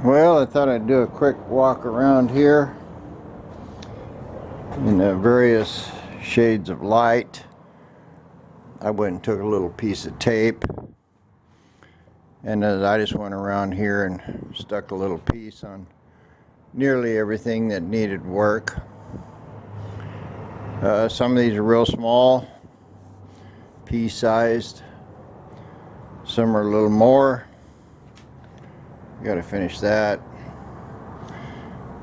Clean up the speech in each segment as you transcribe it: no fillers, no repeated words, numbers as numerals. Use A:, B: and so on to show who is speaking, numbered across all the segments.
A: Well, I thought I'd do a quick walk around here in the various shades of light. I went and took a little piece of tape, and I just went around here and stuck a little piece on nearly everything that needed work. Some of these are real small, pea-sized. Some are a little more. Got to finish that.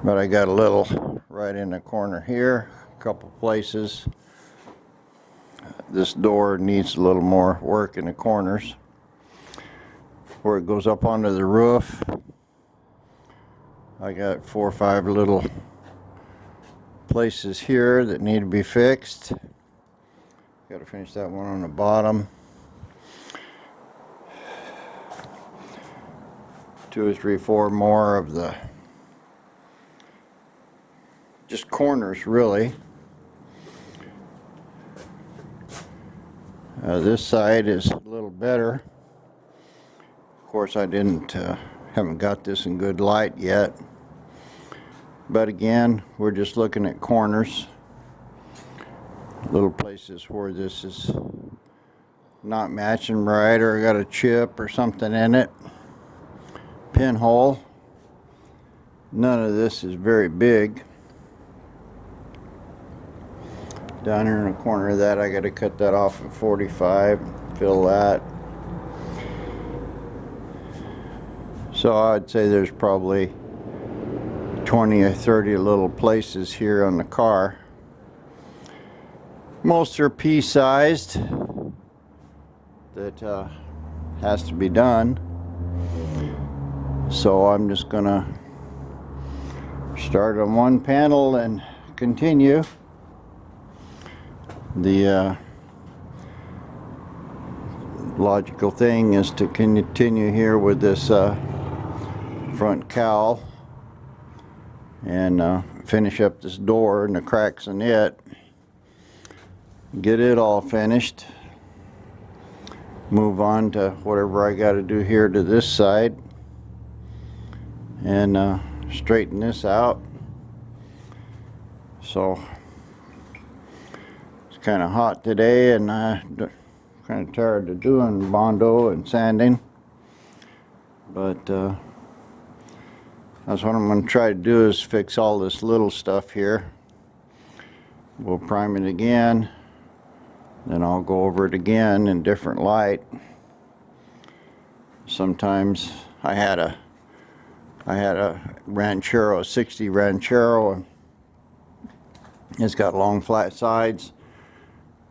A: But I got a little right in the corner here, a couple places. This door needs a little more work in the corners. Where it goes up onto the roof, I got 4 or 5 little places here that need to be fixed. Got to finish that one on the bottom. 2 or 3, 4 more of the just corners, really. This side is a little better. Of course, I haven't got this in good light yet. But again, we're just looking at corners. Little places where this is not matching right, or got a chip or something in it. Pinhole. None of this is very big. Down here in the corner of that, I got to cut that off at 45, fill that. So I'd say there's probably 20 or 30 little places here on the car. Most are pea-sized. That has to be done. So I'm just gonna start on one panel and continue. The logical thing is to continue here with this front cowl and finish up this door and the cracks in it. Get it all finished. Move on to whatever I got to do here to this side and straighten this out. So it's kind of hot today, and I'm kind of tired of doing Bondo and sanding, but that's what I'm going to try to do, is fix all this little stuff here. We'll prime it again, then I'll go over it again in different light. Sometimes I had a Ranchero, a 60 Ranchero, and it's got long flat sides,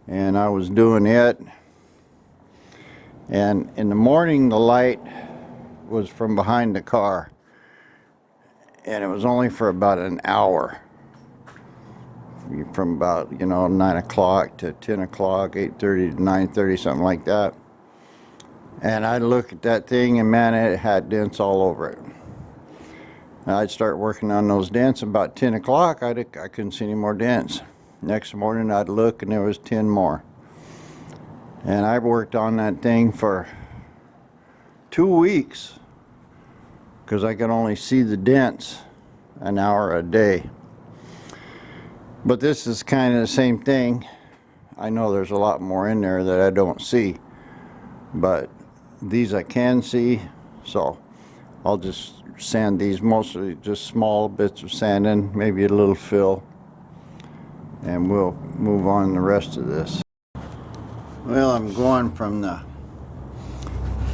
A: and I was doing it, and in the morning the light was from behind the car, and it was only for about an hour, from about 9 o'clock to 10 o'clock, 8:30 to 9:30, something like that. And I'd look at that thing, and man, it had dents all over it. I'd start working on those dents about 10 o'clock. I couldn't see any more dents. Next morning I'd look, and there was 10 more. And I worked on that thing for 2 weeks because I could only see the dents an hour a day. But this is kind of the same thing. I know there's a lot more in there that I don't see, but these I can see, so I'll just sand these, mostly just small bits of sanding, maybe a little fill, and we'll move on the rest of this. Well, I'm going from the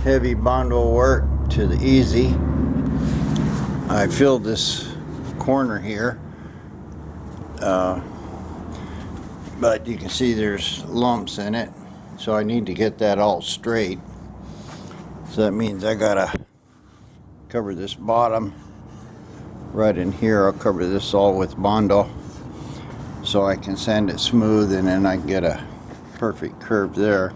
A: heavy Bondo work to the easy. I filled this corner here, but you can see there's lumps in it, so I need to get that all straight. So that means I gotta cover this bottom right in here. I'll cover this all with Bondo so I can sand it smooth, and then I can get a perfect curve there.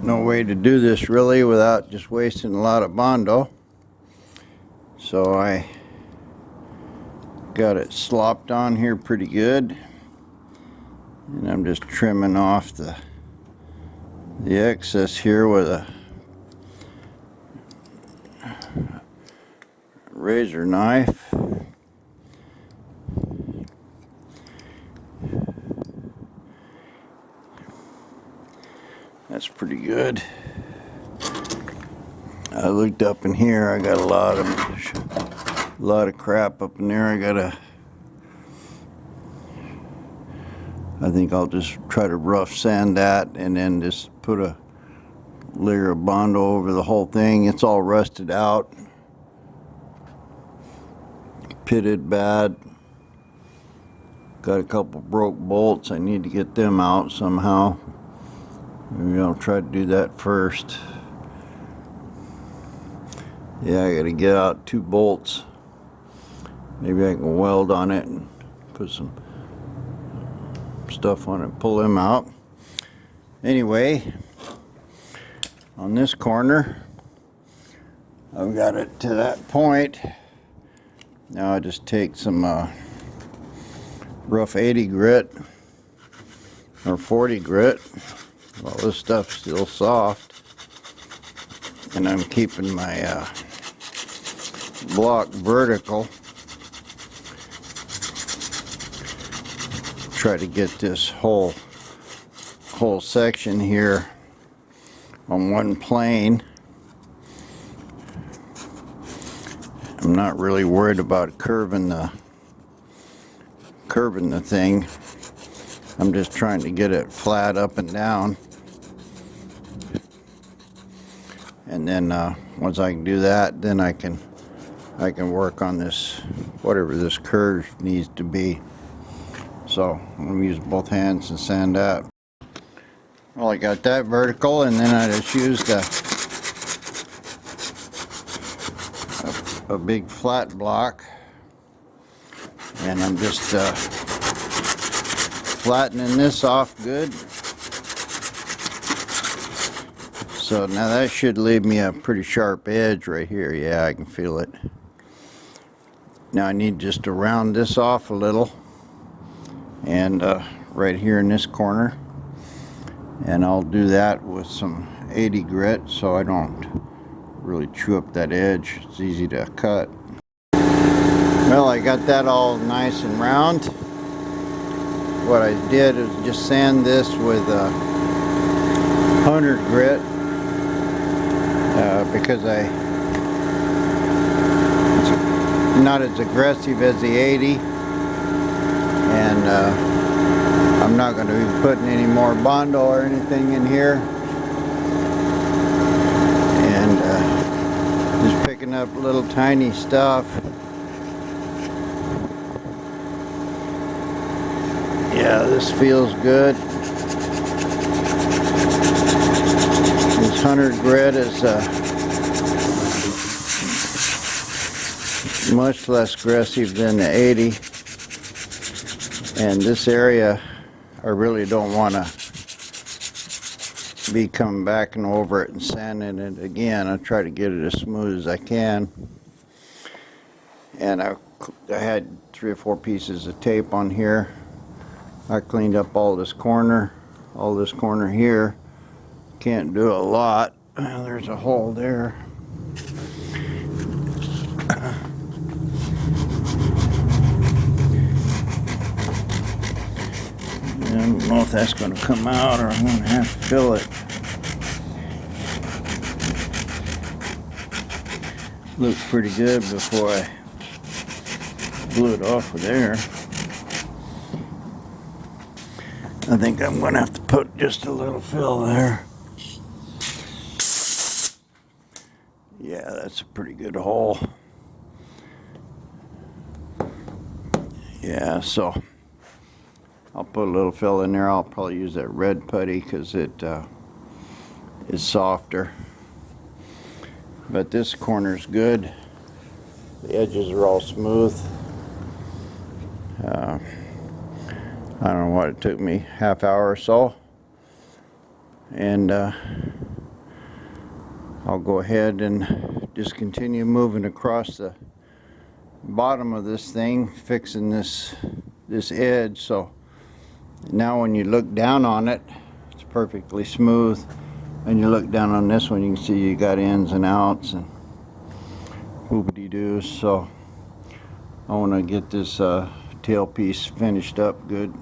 A: No way to do this really without just wasting a lot of Bondo. So I got it slopped on here pretty good, and I'm just trimming off the excess here with a razor knife. That's pretty good. I looked up in here. I got a lot of crap up in there. I think I'll just try to rough sand that and then just put a layer of Bondo over the whole thing. It's all rusted out, pitted bad. Got a couple broke bolts. I need to get them out somehow. Maybe I'll try to do that first. Yeah, I gotta get out 2 bolts. Maybe I can weld on it and put some stuff on it, pull them out. Anyway, on this corner, I've got it to that point. Now I just take some rough 80 grit or 40 grit. Well, this stuff's still soft, and I'm keeping my block vertical. Try to get this whole section here on one plane. I'm not really worried about curving the thing. I'm just trying to get it flat up and down. And then once I can do that, then I can work on this, whatever this curve needs to be. So I'm going to use both hands and sand that. Well, I got that vertical, and then I just used a big flat block, and I'm just flattening this off good. So now that should leave me a pretty sharp edge right here. Yeah, I can feel it. Now I need just to round this off a little, and right here in this corner, and I'll do that with some 80 grit so I don't really chew up that edge. It's easy to cut. Well, I got that all nice and round. What I did is just sand this with 100 grit because it's not as aggressive as the 80, and I'm not going to be putting any more Bondo or anything in here, and just picking up little tiny stuff. Yeah, this feels good. This 100 grit is much less aggressive than the 80, and this area I really don't want to be coming back and over it and sanding it again. I try to get it as smooth as I can, and I had 3 or 4 pieces of tape on here. I cleaned up all this corner here. Can't do a lot. There's a hole there. I don't know if that's going to come out or I'm going to have to fill it. Looked pretty good before I blew it off with air. I think I'm going to have to put just a little fill there. Yeah, that's a pretty good hole. Yeah, so I'll put a little fill in there. I'll probably use that red putty because it is softer. But this corner's good. The edges are all smooth. I don't know what it took me, half hour or so, and I'll go ahead and just continue moving across the bottom of this thing, fixing this edge. So now when you look down on it, it's perfectly smooth, and you look down on this one, you can see you got ins and outs, and hoopity-doo. So I want to get this tailpiece finished up good.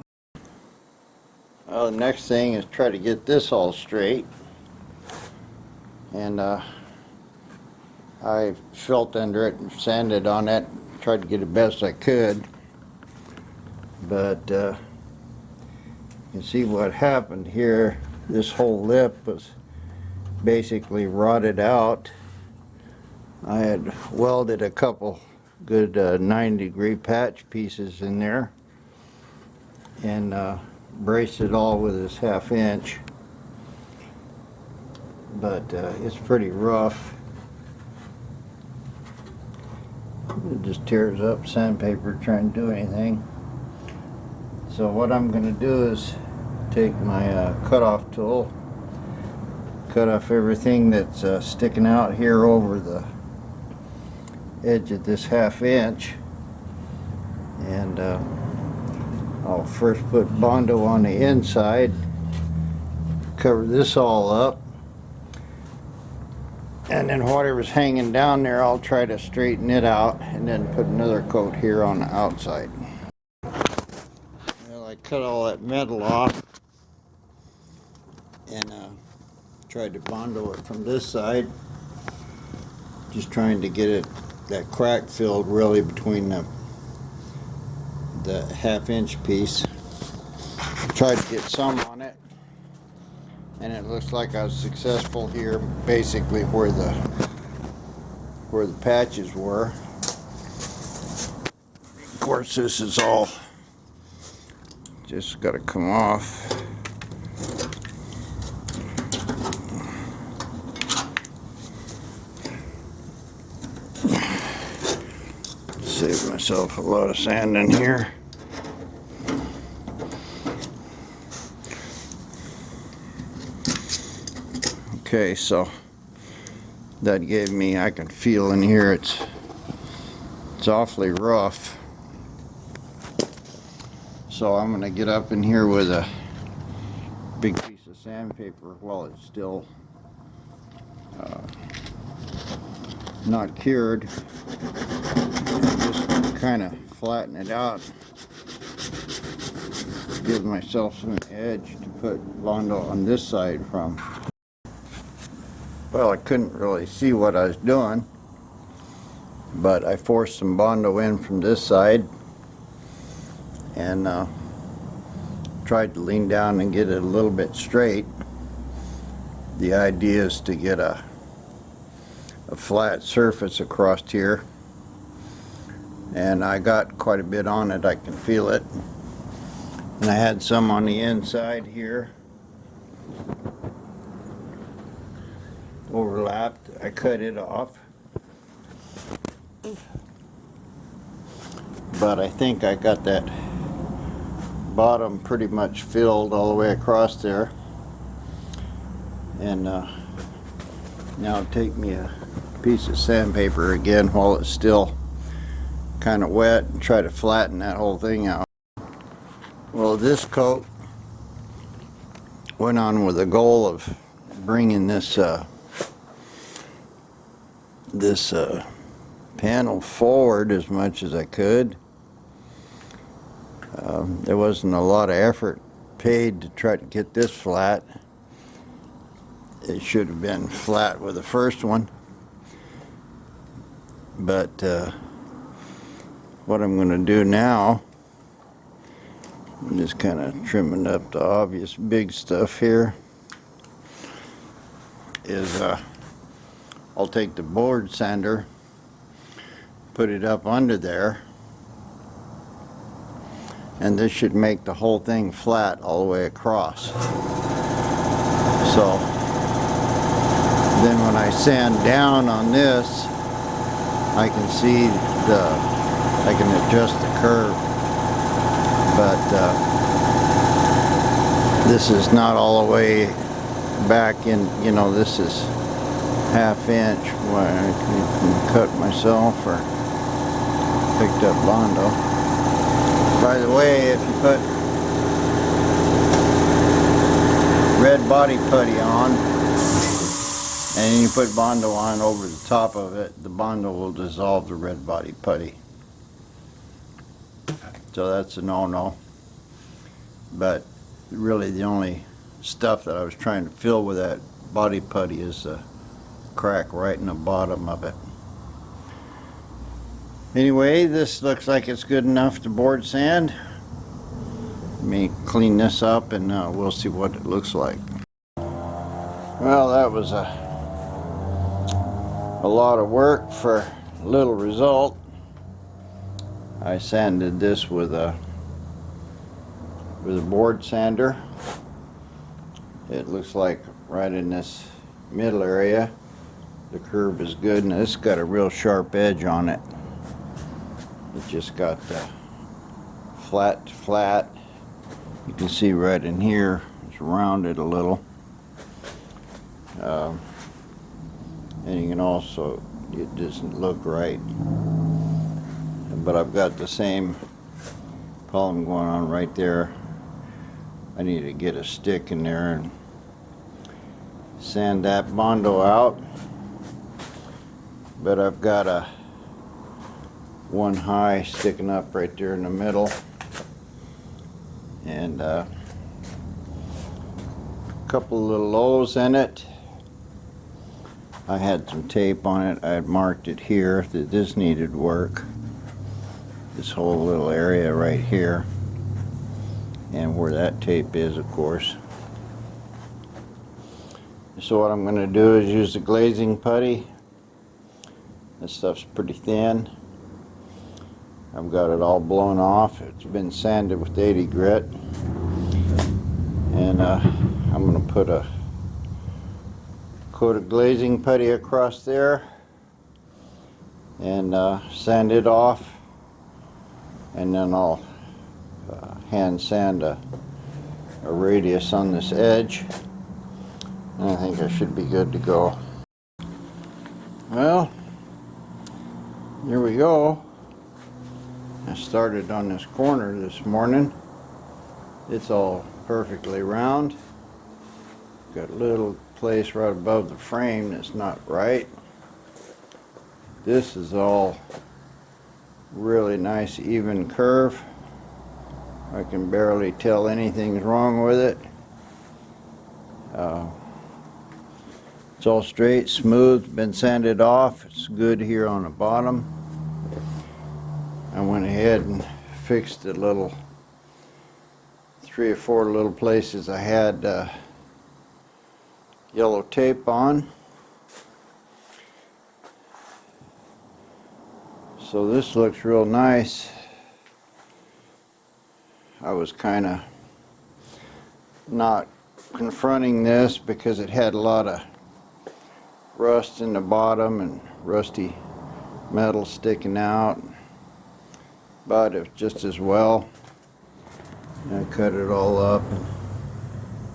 A: The next thing is try to get this all straight, and I felt under it and sanded on it, tried to get it best I could, but you can see what happened here. This whole lip was basically rotted out. I had welded a couple good 9-degree patch pieces in there and braced it all with this 1/2 inch, but it's pretty rough. It just tears up sandpaper trying to do anything. So what I'm going to do is take my cutoff tool, cut off everything that's sticking out here over the edge of this 1/2 inch, and I'll first put Bondo on the inside, cover this all up, and then whatever's hanging down there I'll try to straighten it out and then put another coat here on the outside. Well, I cut all that metal off and tried to Bondo it from this side, just trying to get it, that crack filled really between the 1/2 inch piece. Tried to get some on it, and it looks like I was successful here, basically where the patches were. Of course, this is all just got to come off. Save myself a lot of sand in here. Okay, so that gave me, I can feel in here it's awfully rough. So I'm going to get up in here with a big piece of sandpaper while it's still not cured. Just kind of flatten it out, give myself some edge to put Bondo on this side from. Well, I couldn't really see what I was doing, but I forced some Bondo in from this side and tried to lean down and get it a little bit straight. The idea is to get a flat surface across here, and I got quite a bit on it. I can feel it, and I had some on the inside here overlapped. I cut it off, but I think I got that bottom pretty much filled all the way across there. And now take me a piece of sandpaper again while it's still kind of wet and try to flatten that whole thing out. Well, this coat went on with the goal of bringing this panel forward as much as I could. There wasn't a lot of effort paid to try to get this flat. It should have been flat with the first one, but what I'm going to do now, I'm just kind of trimming up the obvious big stuff here, is I'll take the board sander, put it up under there, and this should make the whole thing flat all the way across. So then when I sand down on this, I can see I can adjust the curve, but this is not all the way back in, you know, this is 1/2 inch where I can cut myself or picked up Bondo. By the way, if you put red body putty on And you put Bondo on over the top of it, the Bondo will dissolve the red body putty. So that's a no-no. But really the only stuff that I was trying to fill with that body putty is the crack right in the bottom of it. Anyway, this looks like it's good enough to board sand. Let me clean this up and we'll see what it looks like. Well, that was a lot of work for little result. I sanded this with a board sander. It looks like right in this middle area the curve is good, and it's got a real sharp edge on it. It just got flat to flat. You can see right in here it's rounded a little, and you can also, it doesn't look right, but I've got the same problem going on right there. I need to get a stick in there and sand that Bondo out, but I've got a one high sticking up right there in the middle, and a couple of little lows in it. I had some tape on it. I had marked it here that this needed work, this whole little area right here, and where that tape is, of course. So what I'm going to do is use the glazing putty. This stuff's pretty thin. I've got it all blown off. It's been sanded with 80 grit, and I'm going to put a coat of glazing putty across there and sand it off, and then I'll hand sand a radius on this edge, and I think I should be good to go. Well, here we go. I started on this corner this morning. It's all perfectly round. Got a little place right above the frame that's not right. This is all really nice even curve. I can barely tell anything's wrong with it. It's all straight, smooth, been sanded off. It's good here on the bottom. I went ahead and fixed the little 3 or 4 little places I had yellow tape on. So this looks real nice. I was kind of not confronting this because it had a lot of rust in the bottom and rusty metal sticking out, but it's just as well. I cut it all up and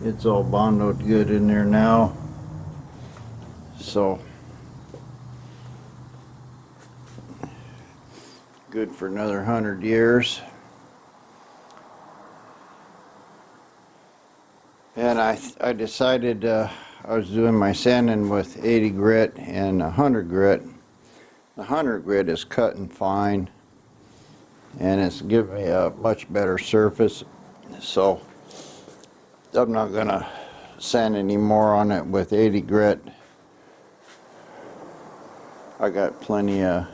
A: it's all bondoed good in there now, so good for another 100 years. And I decided I was doing my sanding with 80 grit and 100 grit. The 100 grit is cutting fine, and it's giving me a much better surface, so I'm not going to sand any more on it with 80 grit. I got plenty of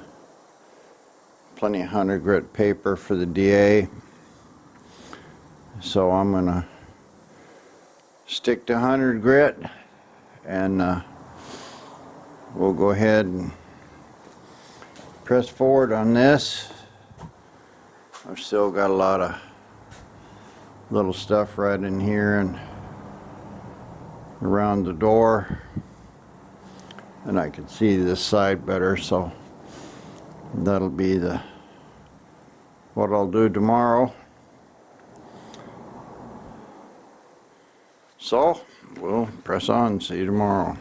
A: 100 grit paper for the DA, so I'm going to stick to 100 grit, and we'll go ahead and press forward on this. I've still got a lot of little stuff right in here and around the door, and I can see this side better, so that'll be what I'll do tomorrow. So we'll press on. See you tomorrow.